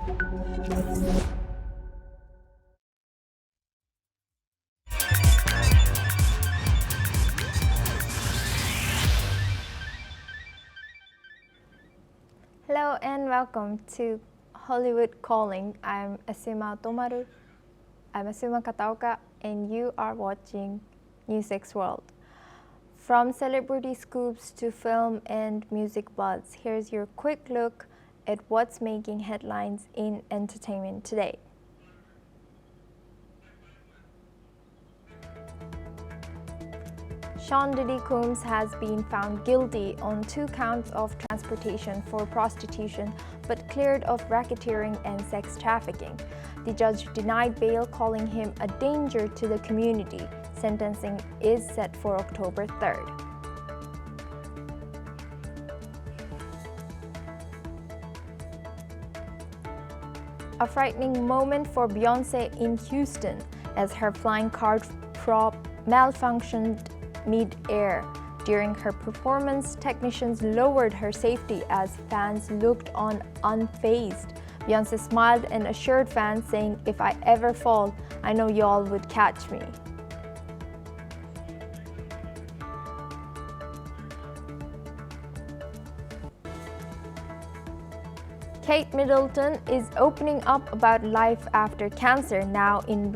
Hello and welcome to Hollywood Calling. I'm Asuma Tomaru. I'm Asuma Kataoka and you are watching NewsX World. From celebrity scoops to film and music buzz, here's your quick look at what's making headlines in entertainment today. Sean Diddy Combs has been found guilty on 2 counts of transportation for prostitution, but cleared of racketeering and sex trafficking. The judge denied bail, calling him a danger to the community. Sentencing is set for October 3rd. A frightening moment for Beyonce in Houston as her flying car prop malfunctioned mid-air. During her performance, technicians lowered her safety as fans looked on unfazed. Beyonce smiled and assured fans, saying, "If I ever fall, I know y'all would catch me." Kate Middleton is opening up about life after cancer, now in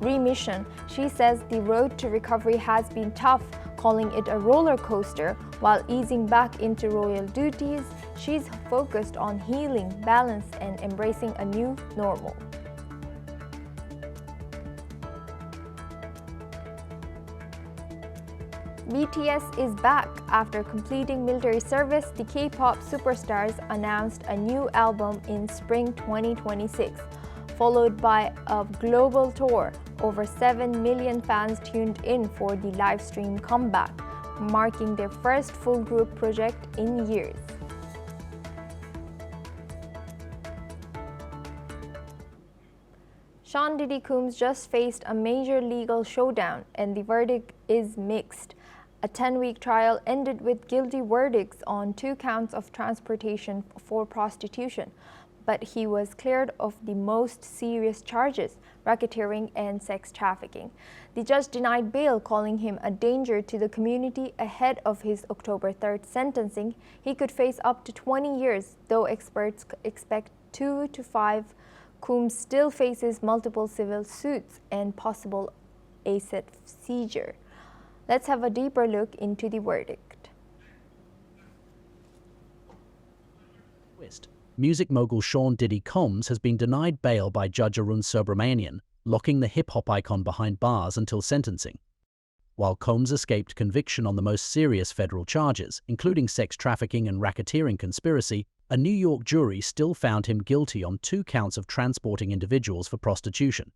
remission. She says the road to recovery has been tough, calling it a roller coaster. While easing back into royal duties, she's focused on healing, balance, and embracing a new normal. BTS is back. After completing military service, the K-pop superstars announced a new album in spring 2026, followed by a global tour. Over 7 million fans tuned in for the live stream comeback, marking their first full group project in years. Sean Diddy Combs just faced a major legal showdown, and the verdict is mixed. A 10-week trial ended with guilty verdicts on 2 counts of transportation for prostitution, but he was cleared of the most serious charges, racketeering and sex trafficking. The judge denied bail, calling him a danger to the community ahead of his October 3rd sentencing. He could face up to 20 years, though experts expect 2 to 5. Combs still faces multiple civil suits and possible asset seizure. Let's have a deeper look into the verdict. Music mogul Sean Diddy Combs has been denied bail by Judge Arun Subramanian, locking the hip-hop icon behind bars until sentencing. While Combs escaped conviction on the most serious federal charges, including sex trafficking and racketeering conspiracy, a New York jury still found him guilty on 2 counts of transporting individuals for prostitution.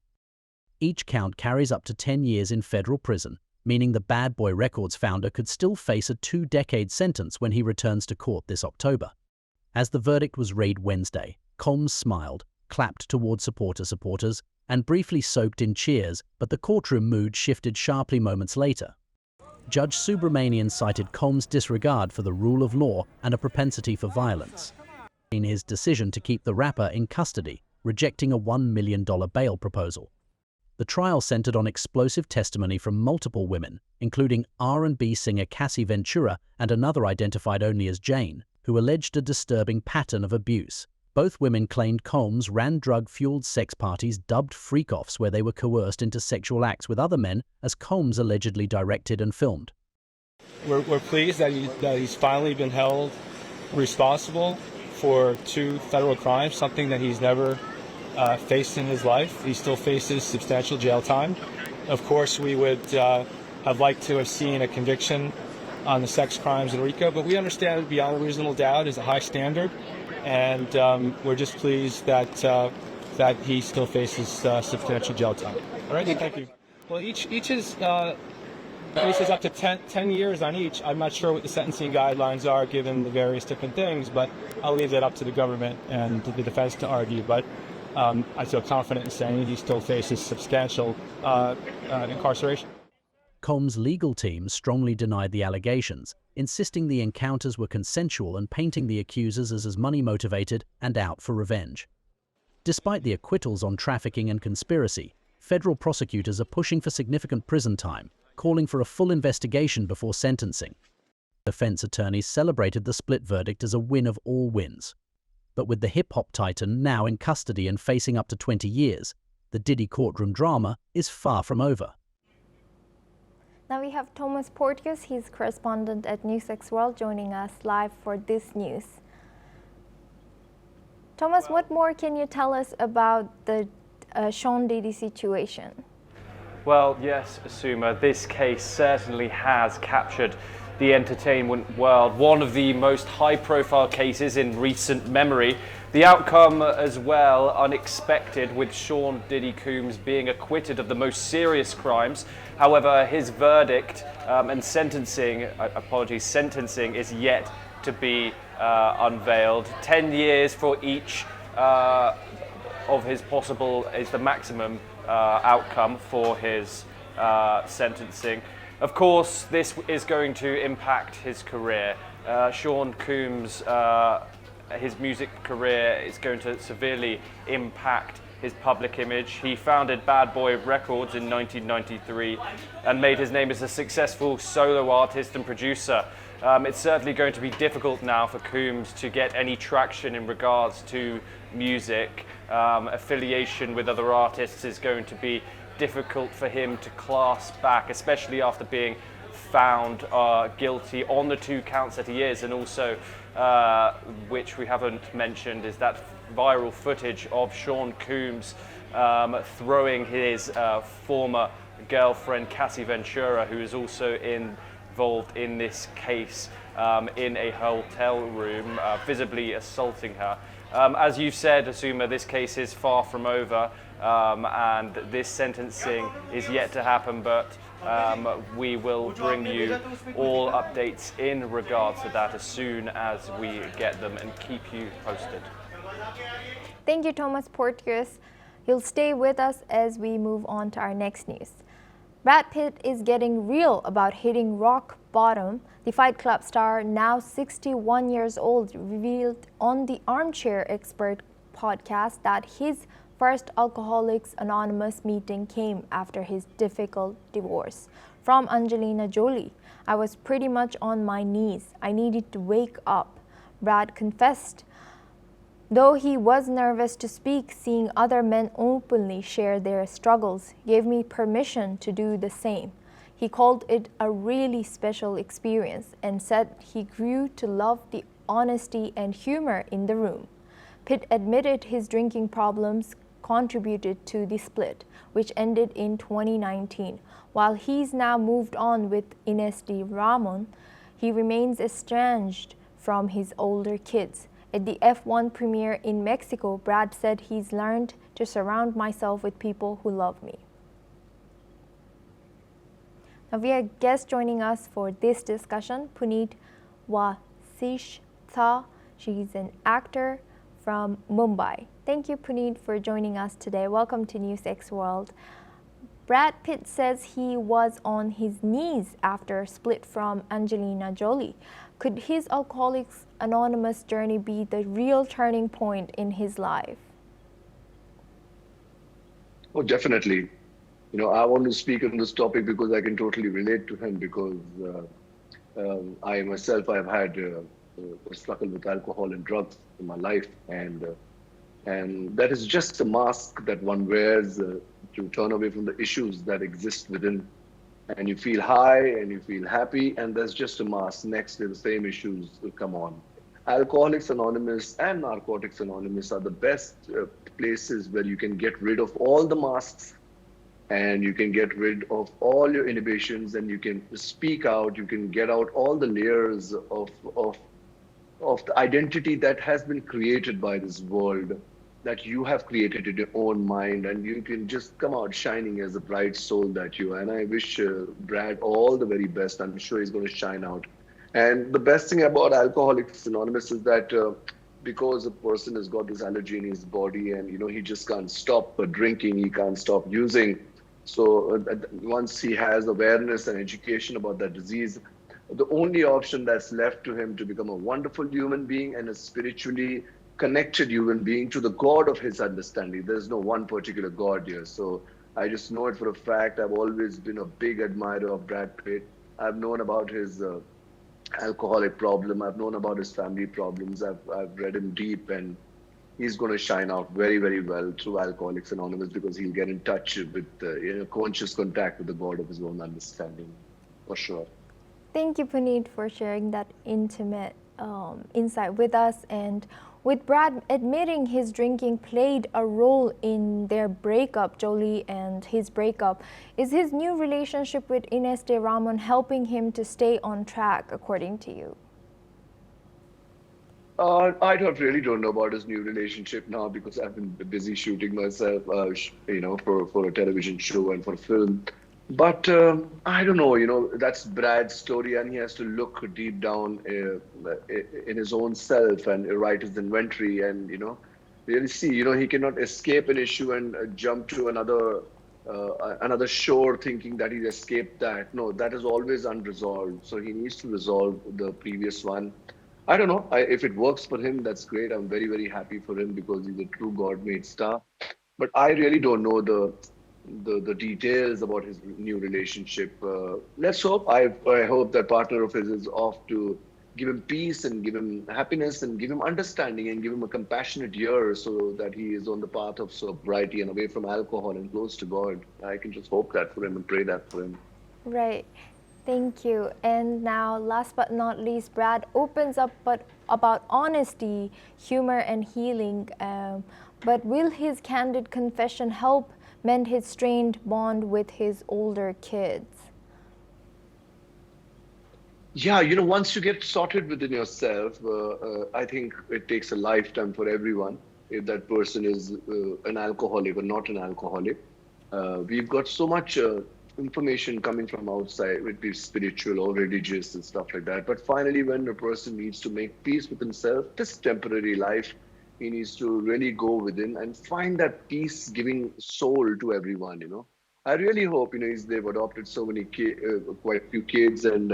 Each count carries up to 10 years in federal prison, meaning the Bad Boy Records founder could still face a 2-decade sentence when he returns to court this October. As the verdict was read Wednesday, Combs smiled, clapped toward supporters, and briefly soaked in cheers, but the courtroom mood shifted sharply moments later. Judge Subramanian cited Combs' disregard for the rule of law and a propensity for violence in his decision to keep the rapper in custody, rejecting a $1 million bail proposal. The trial centered on explosive testimony from multiple women, including R&B singer Cassie Ventura and another identified only as Jane, who alleged a disturbing pattern of abuse. Both women claimed Combs ran drug-fueled sex parties dubbed freak-offs where they were coerced into sexual acts with other men, as Combs allegedly directed and filmed. We're pleased that he's finally been held responsible for 2 federal crimes, something that he's never faced in his life. He still faces substantial jail time. Of course, we would have liked to have seen a conviction on the sex crimes in RICO, but we understand beyond a reasonable doubt is a high standard, and we're just pleased that he still faces substantial jail time. All right, thank you. Well, each is faces up to 10 years on each. I'm not sure what the sentencing guidelines are given the various different things, but I'll leave that up to the government and to the defense to argue. But I feel confident in saying he still faces substantial incarceration. Combs' legal team strongly denied the allegations, insisting the encounters were consensual and painting the accusers as money-motivated and out for revenge. Despite the acquittals on trafficking and conspiracy, federal prosecutors are pushing for significant prison time, calling for a full investigation before sentencing. Defense attorneys celebrated the split verdict as a win of all wins. But with the hip-hop titan now in custody and facing up to 20 years, the Diddy courtroom drama is far from over. Now we have Thomas Porteous, he's correspondent at NewsX World, joining us live for this news. Thomas, what more can you tell us about the Sean Diddy situation? Well, yes, Asuma, this case certainly has captured the entertainment world, one of the most high-profile cases in recent memory. The outcome as well unexpected, with Sean Diddy Combs being acquitted of the most serious crimes. However, his verdict and sentencing is yet to be unveiled. 10 years for each of his possible is the maximum outcome for his sentencing. Of course, this is going to impact his career. Sean Combs, his music career is going to severely impact his public image. He founded Bad Boy Records in 1993 and made his name as a successful solo artist and producer. It's certainly going to be difficult now for Combs to get any traction in regards to music. Affiliation with other artists is going to be difficult for him to class back, especially after being found guilty on the 2 counts that he is, and also, which we haven't mentioned, is that viral footage of Sean Combs throwing his former girlfriend Cassie Ventura, who is also involved in this case, in a hotel room, visibly assaulting her. As you said, Asuma, this case is far from over, and this sentencing is yet to happen, but we will bring you all updates in regards to that as soon as we get them and keep you posted. Thank you, Thomas Porteous. You'll stay with us as we move on to our next news. Brad Pitt is getting real about hitting rock bottom. The Fight Club star, now 61 years old, revealed on the Armchair Expert podcast that his first Alcoholics Anonymous meeting came after his difficult divorce from Angelina Jolie. "I was pretty much on my knees. I needed to wake up," Brad confessed. Though he was nervous to speak, seeing other men openly share their struggles gave me permission to do the same. He called it a really special experience and said he grew to love the honesty and humor in the room. Pitt admitted his drinking problems contributed to the split, which ended in 2019. While he's now moved on with Ines de Ramon, he remains estranged from his older kids. At the F1 premiere in Mexico, Brad said he's learned to surround myself with people who love me. Now we have a guest joining us for this discussion, Puneet Wasishtha. She's an actor from Mumbai. Thank you, Puneet, for joining us today. Welcome to NewsX World. Brad Pitt says he was on his knees after split from Angelina Jolie. Could his Alcoholics Anonymous journey be the real turning point in his life? Oh, definitely. I want to speak on this topic because I can totally relate to him, because I myself, I've had a struggle with alcohol and drugs in my life, and that is just a mask that one wears to turn away from the issues that exist within. And you feel high and you feel happy, and there's just a mask next to the same issues will come on. Alcoholics Anonymous and Narcotics Anonymous are the best places where you can get rid of all the masks, and you can get rid of all your inhibitions, and you can speak out, you can get out all the layers of the identity that has been created by this world, that you have created in your own mind, and you can just come out shining as a bright soul that you are. And I wish Brad all the very best. I'm sure he's going to shine out. And the best thing about Alcoholics Anonymous is that because a person has got this allergy in his body, and he just can't stop drinking, he can't stop using. So once he has awareness and education about that disease, the only option that's left to him to become a wonderful human being and a spiritually connected human being to the God of his understanding. There's no one particular God here. So I just know it for a fact. I've always been a big admirer of Brad Pitt. I've known about his alcoholic problem. I've known about his family problems. I've read him deep, and he's going to shine out very, very well through Alcoholics Anonymous, because he'll get in touch with conscious contact with the God of his own understanding, for sure. Thank you, Puneet, for sharing that intimate insight with us. And with Brad admitting his drinking played a role in their breakup, Jolie and his breakup, is his new relationship with Ines de Ramon helping him to stay on track, according to you? I really don't know about his new relationship now, because I've been busy shooting myself, for a television show and for a film. But I don't know, that's Brad's story, and he has to look deep down in his own self and write his inventory and, really see, he cannot escape an issue and jump to another shore thinking that he's escaped that. No, that is always unresolved. So he needs to resolve the previous one. I don't know. If it works for him, that's great. I'm very, very happy for him, because he's a true God-made star. But I really don't know the details about his new relationship. Let's hope. I hope that partner of his is off to give him peace and give him happiness and give him understanding and give him a compassionate ear, so that he is on the path of sobriety and away from alcohol and close to God. I can just hope that for him and pray that for him. Right. Thank you. And now, last but not least, Brad opens up about honesty, humor, and healing. But will his candid confession help mend his strained bond with his older kids? Yeah, once you get sorted within yourself, I think it takes a lifetime for everyone, if that person is an alcoholic or not an alcoholic. We've got so much information coming from outside, it be spiritual or religious and stuff like that. But finally, when a person needs to make peace with himself, this temporary life, he needs to really go within and find that peace-giving soul to everyone. I really hope, they've adopted so many quite a few kids, and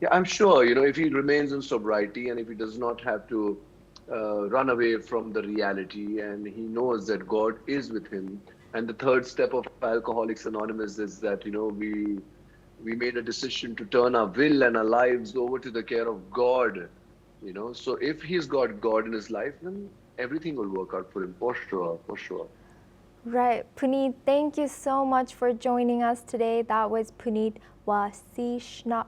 yeah, I'm sure, if he remains in sobriety and if he does not have to run away from the reality, and he knows that God is with him. And the third step of Alcoholics Anonymous is that, we made a decision to turn our will and our lives over to the care of God, So if he's got God in his life, then everything will work out for him, for sure, for sure. Right. Puneet, thank you so much for joining us today. That was Puneet Wasishta.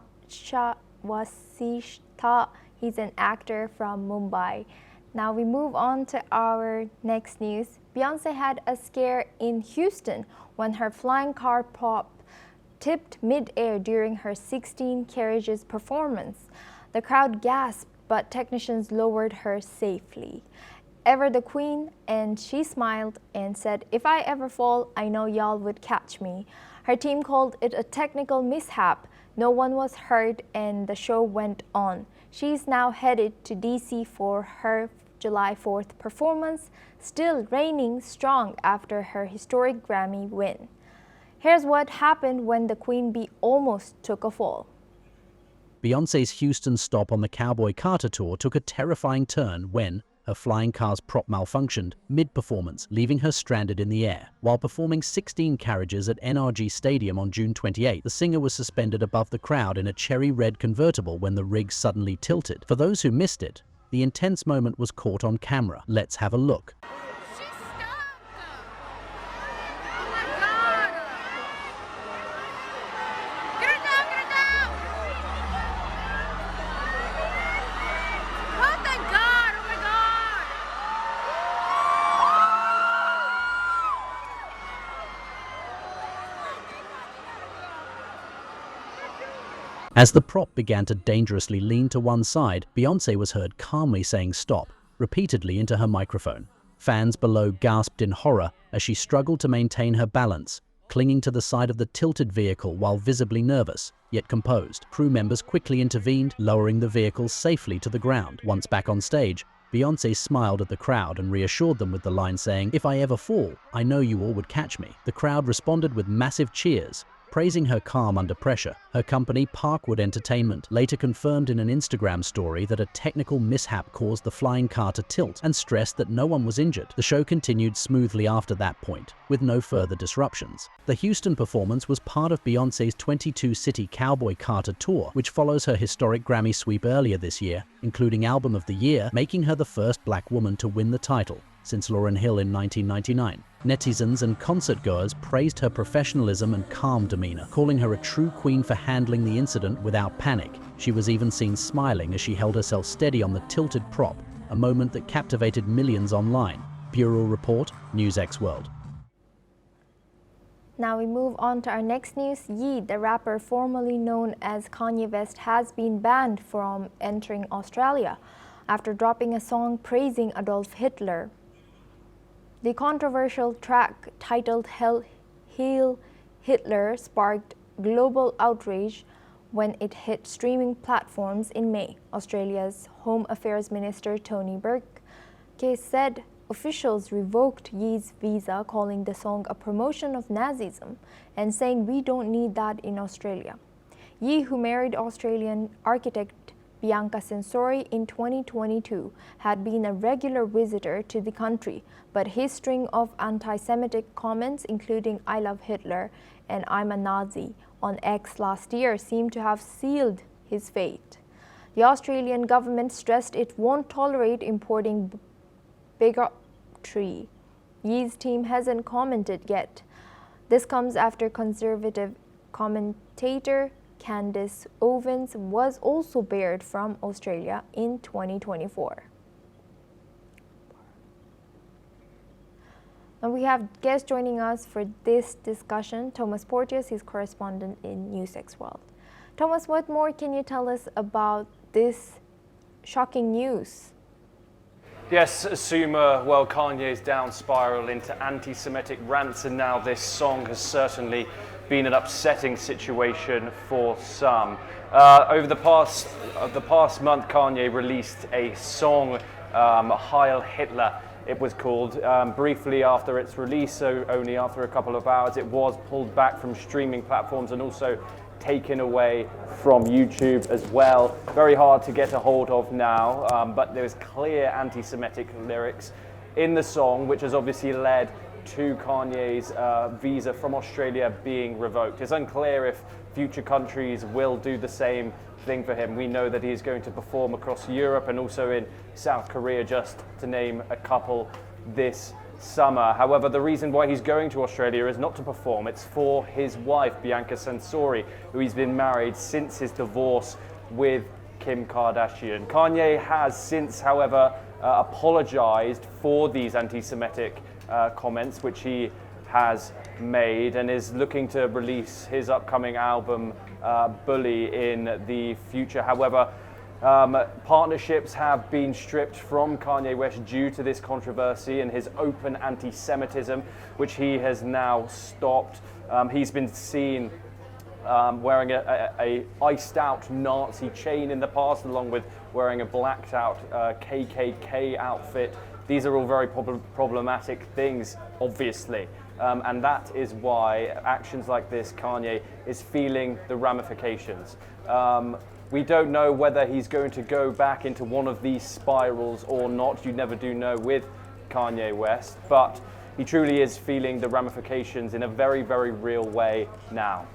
He's an actor from Mumbai. Now we move on to our next news. Beyonce had a scare in Houston when her flying car prop tipped mid-air during her 16 Carriages performance. The crowd gasped, but technicians lowered her safely. Ever the queen, and she smiled and said, "If I ever fall, I know y'all would catch me." Her team called it a technical mishap. No one was hurt, and the show went on. She's now headed to DC for her July 4th performance, still reigning strong after her historic Grammy win. Here's what happened when the Queen Bee almost took a fall. Beyonce's Houston stop on the Cowboy Carter tour took a terrifying turn when her flying car's prop malfunctioned mid-performance, leaving her stranded in the air. While performing 16 Carriages at NRG Stadium on June 28, the singer was suspended above the crowd in a cherry red convertible when the rig suddenly tilted. For those who missed it, the intense moment was caught on camera. Let's have a look. She stopped! Oh my God! Get her down! Get her down! Oh thank God! Oh my God! As the prop began to dangerously lean to one side, Beyonce was heard calmly saying "stop" repeatedly into her microphone. Fans below gasped in horror as she struggled to maintain her balance, clinging to the side of the tilted vehicle while visibly nervous, yet composed. Crew members quickly intervened, lowering the vehicle safely to the ground. Once back on stage, Beyonce smiled at the crowd and reassured them with the line saying, "If I ever fall, I know you all would catch me." The crowd responded with massive cheers, praising her calm under pressure. Her company, Parkwood Entertainment, later confirmed in an Instagram story that a technical mishap caused the flying car to tilt and stressed that no one was injured. The show continued smoothly after that point, with no further disruptions. The Houston performance was part of Beyonce's 22-city Cowboy Carter tour, which follows her historic Grammy sweep earlier this year, including Album of the Year, making her the first black woman to win the title since Lauryn Hill in 1999. Netizens and concertgoers praised her professionalism and calm demeanor, calling her a true queen for handling the incident without panic. She was even seen smiling as she held herself steady on the tilted prop, a moment that captivated millions online. Bureau Report, NewsX World. Now we move on to our next news. Ye, the rapper formerly known as Kanye West, has been banned from entering Australia after dropping a song praising Adolf Hitler. The controversial track titled Hail Hitler sparked global outrage when it hit streaming platforms in May. Australia's Home Affairs Minister Tony Burke said officials revoked Ye's visa, calling the song a promotion of Nazism and saying we don't need that in Australia. Ye, who married Australian architect Bianca Sensori in 2022, had been a regular visitor to the country, but his string of anti-Semitic comments, including "I love Hitler" and "I'm a Nazi" on X last year, seemed to have sealed his fate. The Australian government stressed it won't tolerate importing bigotry. Ye's team hasn't commented yet. This comes after conservative commentator Candice Owens was also barred from Australia in 2024. And we have guests joining us for this discussion. Thomas Porteous, his correspondent in NewsX World. Thomas, what more can you tell us about this shocking news? Yes, Suma, well, Kanye's down spiral into anti-Semitic rants, and now this song has certainly been an upsetting situation for some. Over the past month, Kanye released a song, Heil Hitler, it was called. Briefly after its release, so only after a couple of hours, it was pulled back from streaming platforms and also taken away from YouTube as well. Very hard to get a hold of now, but there's clear anti-Semitic lyrics in the song, which has obviously led to Kanye's visa from Australia being revoked. It's unclear if future countries will do the same thing for him. We know that he is going to perform across Europe and also in South Korea, just to name a couple, this summer. However, the reason why he's going to Australia is not to perform, it's for his wife, Bianca Sensori, who he's been married since his divorce with Kim Kardashian. Kanye has since, however, apologized for these anti-Semitic comments which he has made, and is looking to release his upcoming album Bully in the future. However, partnerships have been stripped from Kanye West due to this controversy and his open anti-Semitism, which he has now stopped. He's been seen wearing a iced out Nazi chain in the past, along with wearing a blacked out KKK outfit. These are all very problematic things, obviously, and that is why actions like this, Kanye is feeling the ramifications. We don't know whether he's going to go back into one of these spirals or not. You never do know with Kanye West, but he truly is feeling the ramifications in a very, very real way now.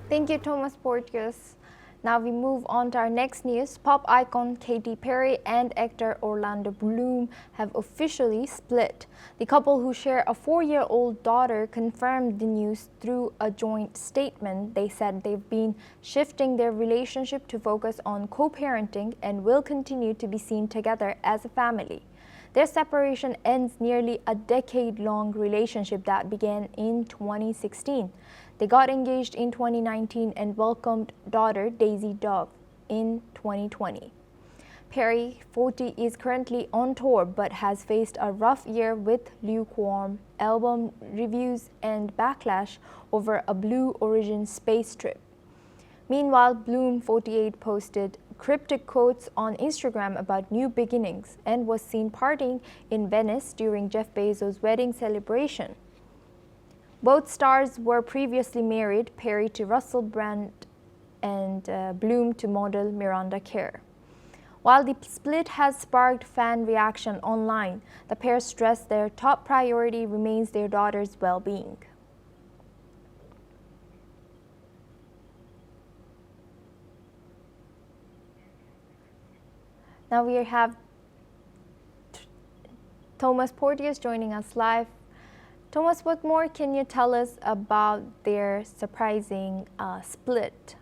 Thank you, Thomas Porteous. Now we move on to our next news. Pop icon Katy Perry and actor Orlando Bloom have officially split. The couple, who share a 4-year-old daughter, confirmed the news through a joint statement. They said they've been shifting their relationship to focus on co-parenting and will continue to be seen together as a family. Their separation ends nearly a decade-long relationship that began in 2016. They got engaged in 2019 and welcomed daughter Daisy Dove in 2020. Perry, 40, is currently on tour but has faced a rough year with lukewarm album reviews and backlash over a Blue Origin space trip. Meanwhile, Bloom, 48, posted cryptic quotes on Instagram about new beginnings and was seen partying in Venice during Jeff Bezos' wedding celebration. Both stars were previously married, Perry to Russell Brand and Bloom to model Miranda Kerr. While the split has sparked fan reaction online, the pair stressed their top priority remains their daughter's well-being. Now we have Thomas Porteous joining us live. Thomas, what more can you tell us about their surprising split?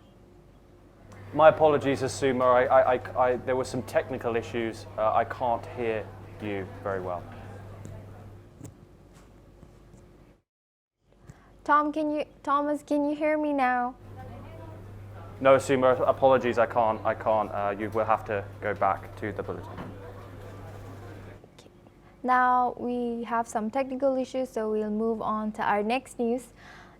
My apologies, Asuma. There were some technical issues. I can't hear you very well. Thomas, can you hear me now? No, Asuma, apologies. I can't. You will have to go back to the bulletin. Now we have some technical issues, so we'll move on to our next news.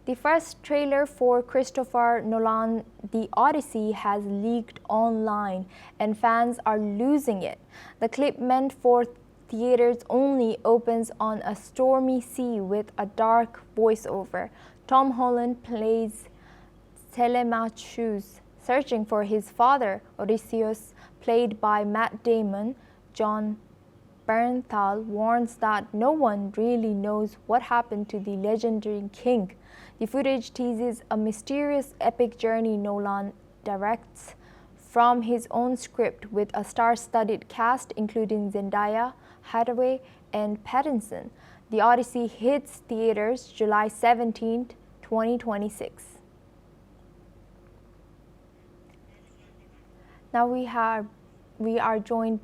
The first trailer for Christopher Nolan, The Odyssey, has leaked online and fans are losing it. The clip, meant for theaters only, opens on a stormy sea with a dark voiceover. Tom Holland plays Telemachus, searching for his father, Odysseus, played by Matt Damon. John Bernthal warns that no one really knows what happened to the legendary king. The footage teases a mysterious epic journey Nolan directs from his own script, with a star-studded cast including Zendaya, Hathaway, and Pattinson. The Odyssey hits theaters July 17, 2026. Now we are joined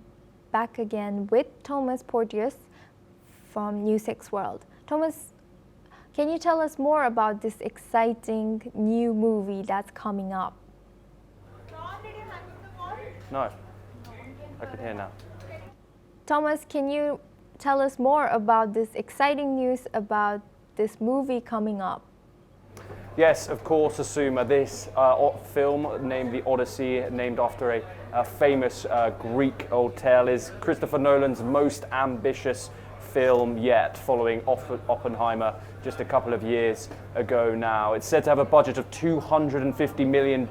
back again with Thomas Porteous from NewsX World. Thomas, can you tell us more about this exciting new movie that's coming up? No, I can hear now. Thomas, can you tell us more about this exciting news about this movie coming up? Yes, of course, Asuma. This film, named The Odyssey, named after a famous Greek old tale, is Christopher Nolan's most ambitious film yet, following Oppenheimer just a couple of years ago now. It's said to have a budget of $250 million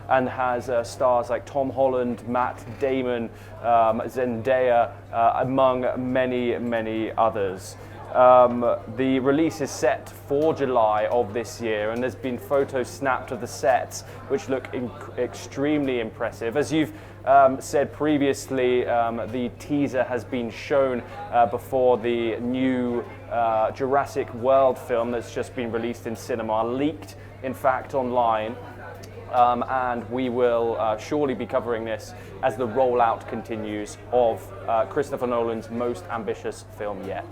and has stars like Tom Holland, Matt Damon, Zendaya, among many, many others. The release is set for July of this year, and there's been photos snapped of the sets which look extremely impressive. As you've said previously, the teaser has been shown before the new Jurassic World film that's just been released in cinema, leaked in fact online. And we will surely be covering this as the rollout continues of Christopher Nolan's most ambitious film yet.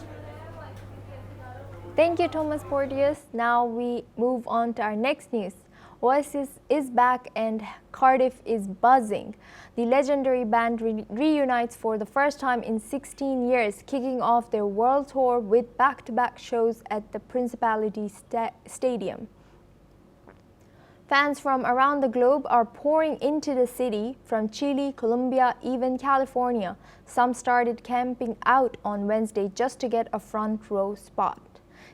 Thank you, Thomas Porteous. Now we move on to our next news. Oasis is back and Cardiff is buzzing. The legendary band reunites for the first time in 16 years, kicking off their world tour with back-to-back shows at the Principality Stadium. Fans from around the globe are pouring into the city, from Chile, Colombia, even California. Some started camping out on Wednesday just to get a front row spot.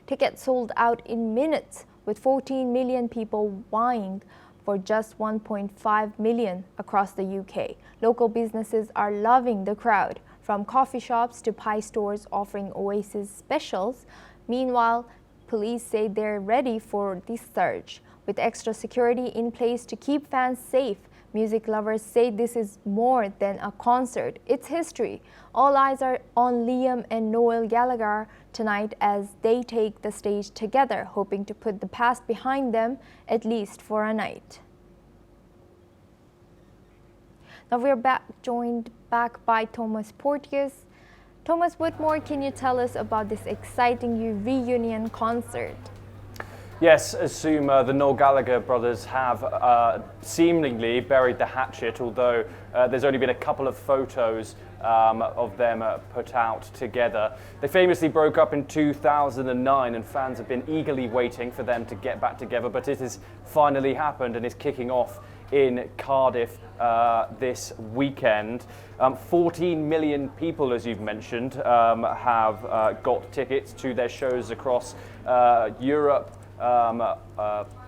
Tickets sold out in minutes, with 14 million people vying for just 1.5 million across the UK. Local businesses are loving the crowd, from coffee shops to pie stores offering Oasis specials. Meanwhile, police say they're ready for the surge, with extra security in place to keep fans safe. Music lovers say this is more than a concert, it's history. All eyes are on Liam and Noel Gallagher tonight as they take the stage together, hoping to put the past behind them, at least for a night. Now we're joined back by Thomas Porteous. Thomas, what more can you tell us about this exciting reunion concert? Yes, Asuma, the Noel Gallagher brothers have seemingly buried the hatchet, although there's only been a couple of photos of them put out together. They famously broke up in 2009, and fans have been eagerly waiting for them to get back together, but it has finally happened and is kicking off in Cardiff this weekend. 14 million people, as you've mentioned, have got tickets to their shows across Europe,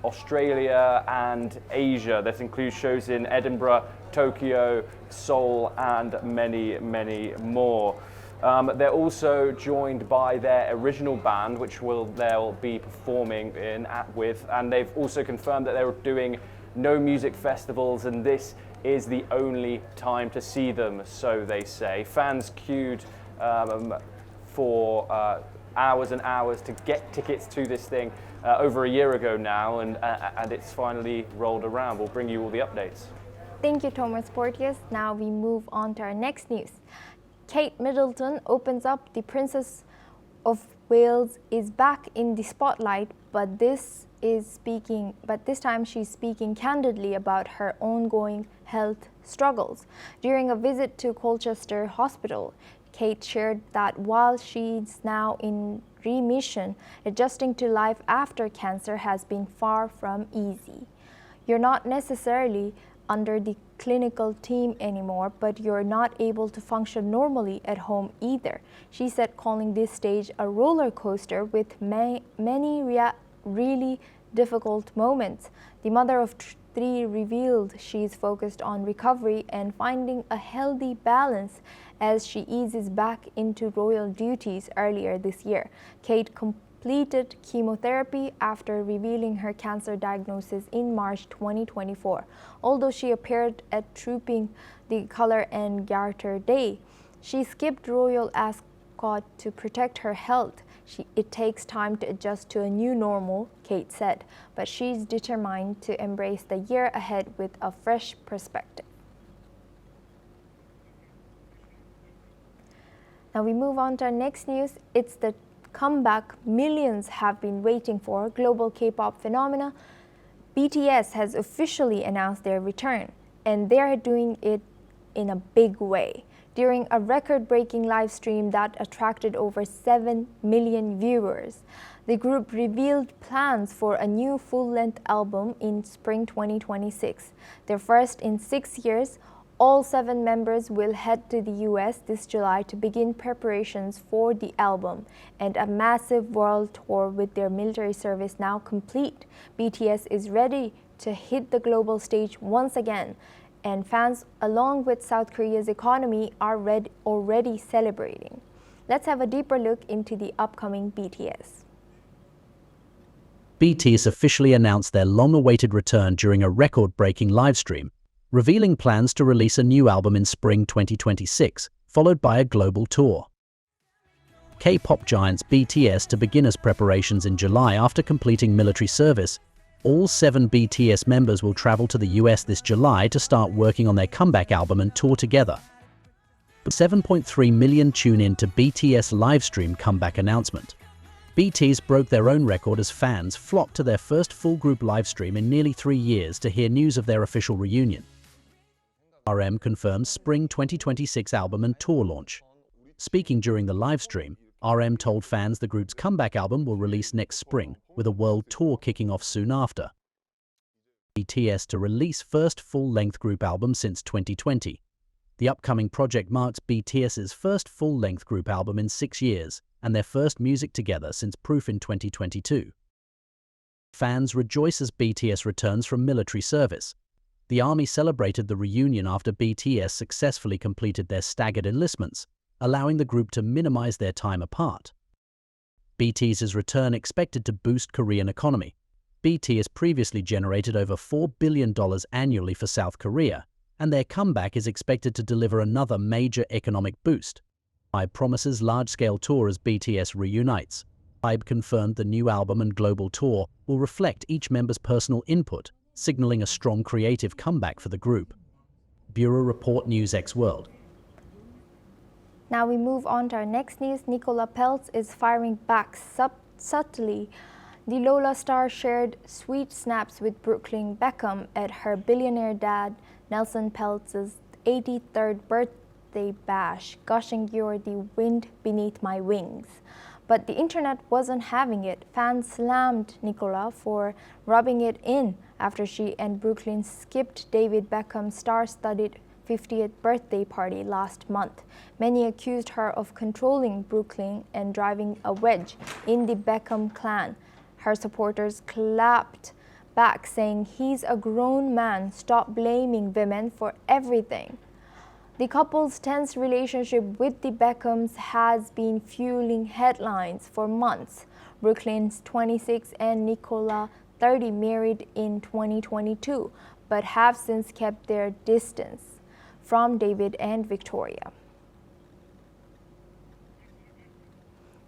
Australia and Asia. This includes shows in Edinburgh, Tokyo, Seoul and many, many more. They're also joined by their original band, which they'll be performing with, and they've also confirmed that they're doing no music festivals, and this is the only time to see them, so they say. Fans queued for hours and hours to get tickets to this thing over a year ago now, and it's finally rolled around. We'll bring you all the updates. Thank you, Thomas Porteous. Now we move on to our next news. Kate Middleton opens up. The Princess of Wales is back in the spotlight, but this time she's speaking candidly about her ongoing health struggles. During a visit to Colchester Hospital, Kate shared that while she's now in remission, adjusting to life after cancer has been far from easy. You're not necessarily under the clinical team anymore, but you're not able to function normally at home either, she said, calling this stage a roller coaster with many really difficult moments. The mother of three revealed she's focused on recovery and finding a healthy balance as she eases back into royal duties earlier this year. Kate completed chemotherapy after revealing her cancer diagnosis in March 2024. Although she appeared at Trooping the Colour and Garter Day, she skipped royal ascot to protect her health. It takes time to adjust to a new normal, Kate said, but she's determined to embrace the year ahead with a fresh perspective. Now we move on to our next news. It's the comeback millions have been waiting for. Global K-pop phenomena BTS has officially announced their return, and they're doing it in a big way. During a record-breaking live stream that attracted over 7 million viewers, the group revealed plans for a new full-length album in spring 2026. Their first in 6 years. All 7 members will head to the US this July to begin preparations for the album, and a massive world tour with their military service now complete. BTS is ready to hit the global stage once again, and fans, along with South Korea's economy, are already celebrating. Let's have a deeper look into the upcoming BTS. BTS officially announced their long-awaited return during a record-breaking livestream, revealing plans to release a new album in spring 2026, followed by a global tour. K-pop giants BTS to begin as preparations in July after completing military service. All 7 BTS members will travel to the US this July to start working on their comeback album and tour together. 7.3 million tune in to BTS livestream comeback announcement. BTS broke their own record as fans flocked to their first full group livestream in nearly 3 years to hear news of their official reunion. RM confirms spring 2026 album and tour launch. Speaking during the livestream, RM told fans the group's comeback album will release next spring, with a world tour kicking off soon after. BTS to release first full-length group album since 2020. The upcoming project marks BTS's first full-length group album in 6 years, and their first music together since Proof in 2022. Fans rejoice as BTS returns from military service. The army celebrated the reunion after BTS successfully completed their staggered enlistments, allowing the group to minimize their time apart. BTS's return expected to boost Korean economy. BTS previously generated over $4 billion annually for South Korea, and their comeback is expected to deliver another major economic boost. IVE promises large-scale tour as BTS reunites. IVE confirmed the new album and global tour will reflect each member's personal input, signaling a strong creative comeback for the group. Bureau Report, NewsX World. Now we move on to our next news. Nicola Peltz is firing back subtly. The Lola star shared sweet snaps with Brooklyn Beckham at her billionaire dad Nelson Peltz's 83rd birthday bash, gushing "You're the wind beneath my wings." But the internet wasn't having it. Fans slammed Nicola for rubbing it in after she and Brooklyn skipped David Beckham's star-studded 50th birthday party last month. Many accused her of controlling Brooklyn and driving a wedge in the Beckham clan. Her supporters clapped back, saying, "He's a grown man, stop blaming women for everything." The couple's tense relationship with the Beckhams has been fueling headlines for months. Brooklyn's 26 and Nicola 30 married in 2022, but have since kept their distance from David and Victoria.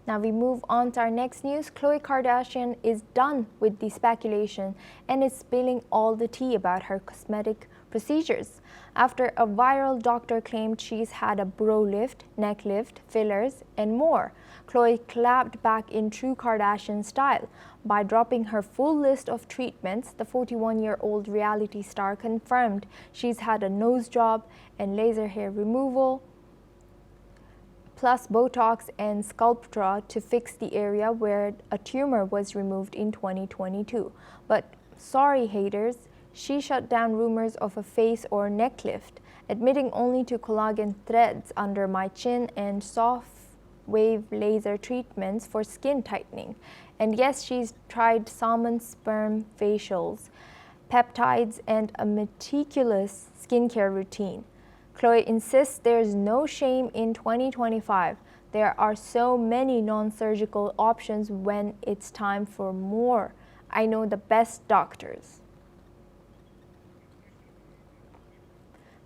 Now we move on to our next news. Khloe Kardashian is done with the speculation and is spilling all the tea about her cosmetic procedures. After a viral doctor claimed she's had a brow lift, neck lift, fillers, and more, Khloe clapped back in true Kardashian style. By dropping her full list of treatments, the 41-year-old reality star confirmed she's had a nose job and laser hair removal, plus Botox and Sculptra to fix the area where a tumor was removed in 2022. But sorry haters, she shut down rumors of a face or neck lift, admitting only to collagen threads under my chin and soft wave laser treatments for skin tightening. And yes, she's tried salmon sperm facials, peptides, and a meticulous skincare routine. Khloe insists there's no shame in 2025. There are so many non-surgical options when it's time for more. I know the best doctors.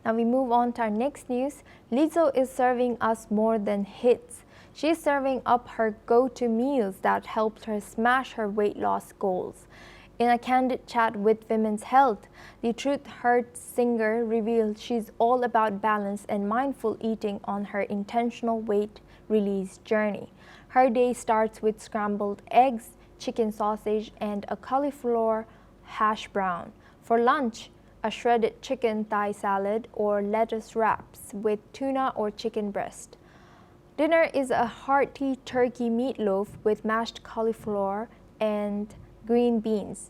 Now we move on to our next news. Lizzo is serving us more than hits. She's serving up her go-to meals that helped her smash her weight loss goals. In a candid chat with Women's Health, the Truth Hurts singer revealed she's all about balance and mindful eating on her intentional weight release journey. Her day starts with scrambled eggs, chicken sausage, and a cauliflower hash brown. For lunch, a shredded chicken thigh salad or lettuce wraps with tuna or chicken breast. Dinner is a hearty turkey meatloaf with mashed cauliflower and green beans,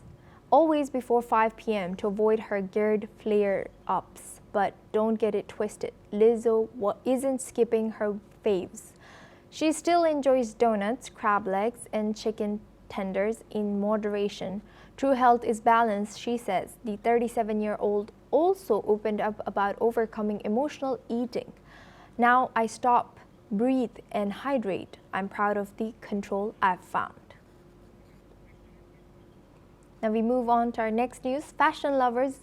always before 5 p.m. to avoid her GERD flare-ups. But don't get it twisted, Lizzo isn't skipping her faves. She still enjoys donuts, crab legs, and chicken tenders in moderation. True health is balance, she says. The 37-year-old also opened up about overcoming emotional eating. Now I stop, breathe, and hydrate. I'm proud of the control I've found. Now we move on to our next news. Fashion lovers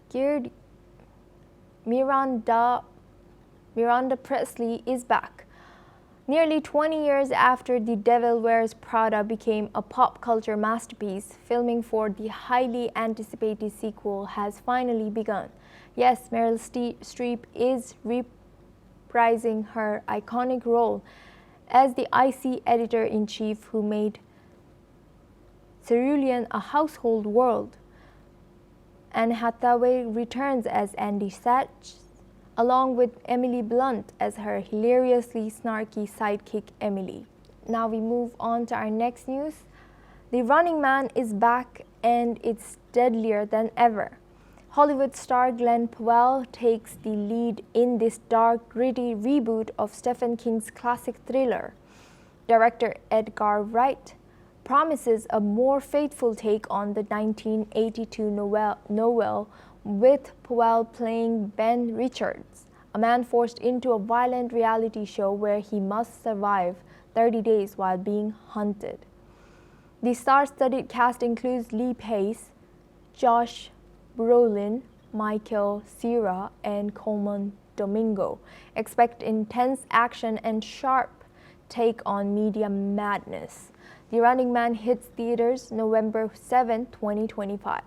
geared Miranda Presley is back. Nearly 20 years after The Devil Wears Prada became a pop culture masterpiece, filming for the highly anticipated sequel has finally begun. Yes, Meryl Streep is reprising her iconic role as the icy editor-in-chief who made Cerulean a household word. Anne Hathaway returns as Andy Sachs, along with Emily Blunt as her hilariously snarky sidekick Emily. Now we move on to our next news. The Running Man is back and it's deadlier than ever. Hollywood star Glenn Powell takes the lead in this dark, gritty reboot of Stephen King's classic thriller. Director Edgar Wright promises a more faithful take on the 1982 novel, with Powell playing Ben Richards, a man forced into a violent reality show where he must survive 30 days while being hunted. The star-studded cast includes Lee Pace, Josh Brolin, Michael Cera, and Coleman Domingo. Expect intense action and sharp take on media madness. The Running Man hits theaters November 7, 2025.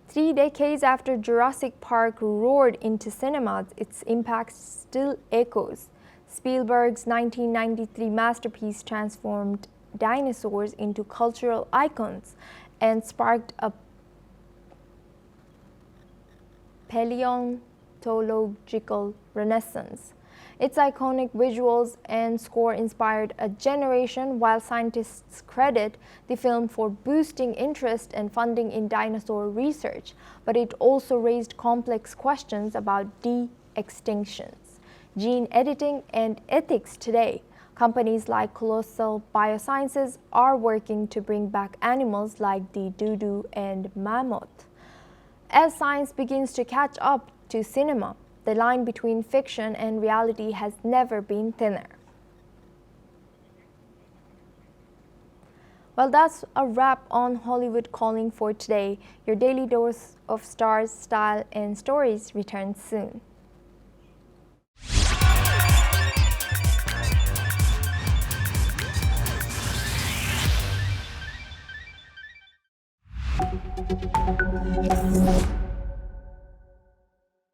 Three decades after Jurassic Park roared into cinemas, its impact still echoes. Spielberg's 1993 masterpiece transformed dinosaurs into cultural icons and sparked a mythological renaissance. Its iconic visuals and score inspired a generation, while scientists credit the film for boosting interest and funding in dinosaur research, but it also raised complex questions about de-extinctions, gene editing, and ethics today. Companies like Colossal Biosciences are working to bring back animals like the dodo and mammoth. As science begins to catch up to cinema, the line between fiction and reality has never been thinner. Well, that's a wrap on Hollywood Calling for today. Your daily dose of stars, style, and stories returns soon.